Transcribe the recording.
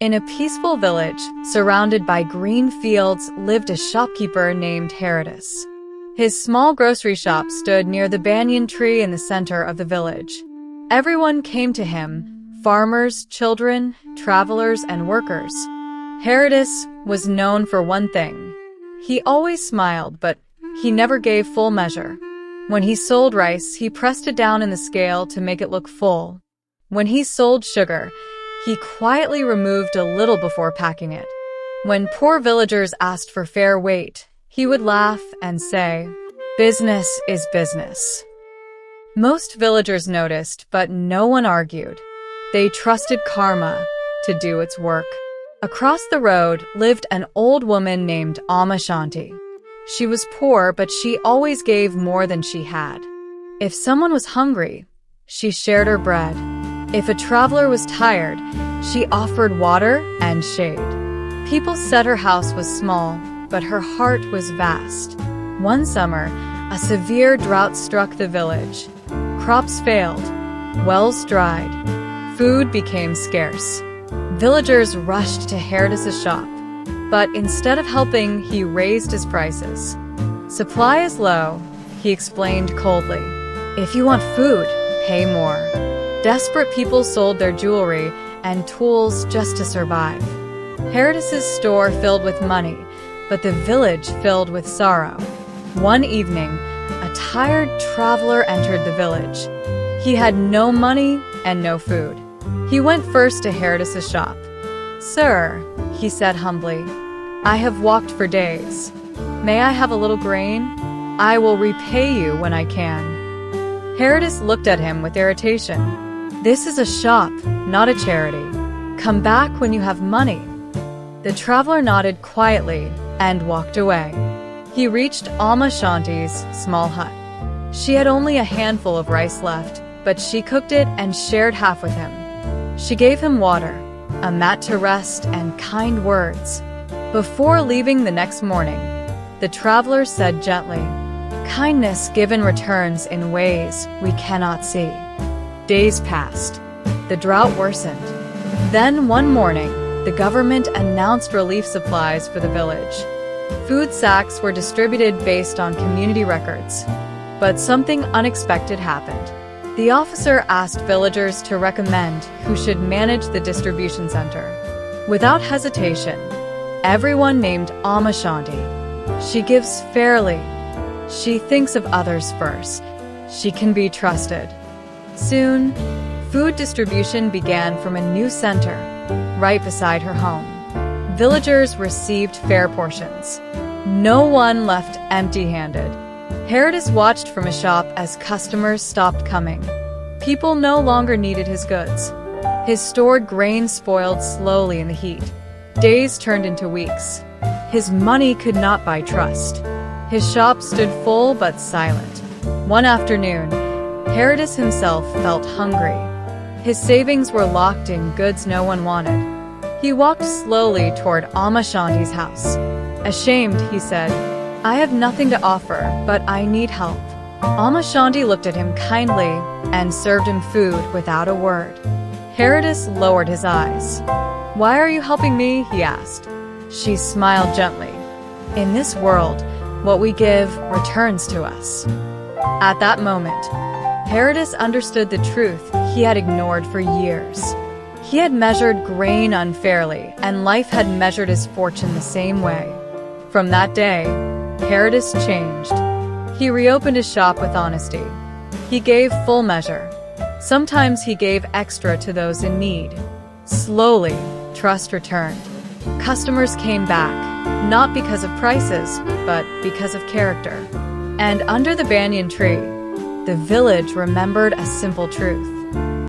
In a peaceful village, surrounded by green fields, lived a shopkeeper named Haridas. His small grocery shop stood near the banyan tree in the center of the village. Everyone came to him, farmers, children, travelers, and workers. Haridas was known for one thing. He always smiled, but he never gave full measure. When he sold rice, he pressed it down in the scale to make it look full. When he sold sugar, he quietly removed a little before packing it. When poor villagers asked for fair weight, he would laugh and say, "Business is business." Most villagers noticed, but no one argued. They trusted karma to do its work. Across the road lived an old woman named Amma Shanti. She was poor, but she always gave more than she had. If someone was hungry, she shared her bread. If a traveler was tired, she offered water and shade. People said her house was small, but her heart was vast. One summer, a severe drought struck the village. Crops failed, wells dried, food became scarce. Villagers rushed to Haridas' shop, but instead of helping, he raised his prices. "Supply is low," he explained coldly. "If you want food, pay more." Desperate people sold their jewelry and tools just to survive. Haridas' store filled with money, but the village filled with sorrow. One evening, a tired traveler entered the village. He had no money and no food. He went first to Haridas' shop. "Sir," he said humbly, "I have walked for days. May I have a little grain? I will repay you when I can." Haridas looked at him with irritation. "This is a shop, not a charity. Come back when you have money." The traveler nodded quietly and walked away. He reached Amma Shanti's small hut. She had only a handful of rice left, but she cooked it and shared half with him. She gave him water, a mat to rest, and kind words. Before leaving the next morning, the traveler said gently, "Kindness given returns in ways we cannot see." Days passed. The drought worsened. Then one morning, the government announced relief supplies for the village. Food sacks were distributed based on community records. But something unexpected happened. The officer asked villagers to recommend who should manage the distribution center. Without hesitation, everyone named Amma Shanti. She gives fairly. She thinks of others first. She can be trusted. Soon, food distribution began from a new center, right beside her home. Villagers received fair portions. No one left empty-handed. Haridas watched from a shop as customers stopped coming. People no longer needed his goods. His stored grain spoiled slowly in the heat. Days turned into weeks. His money could not buy trust. His shop stood full but silent. One afternoon, Haridas himself felt hungry. His savings were locked in goods no one wanted. He walked slowly toward Amma Shanti's house. Ashamed, he said, "I have nothing to offer, but I need help." Amma Shanti looked at him kindly and served him food without a word. Haridas lowered his eyes. "Why are you helping me?" he asked. She smiled gently. "In this world, what we give returns to us." At that moment, Haridas understood the truth he had ignored for years. He had measured grain unfairly, and life had measured his fortune the same way. From that day, Haridas changed. He reopened his shop with honesty. He gave full measure. Sometimes he gave extra to those in need. Slowly, trust returned. Customers came back, not because of prices, but because of character. And under the banyan tree, the village remembered a simple truth.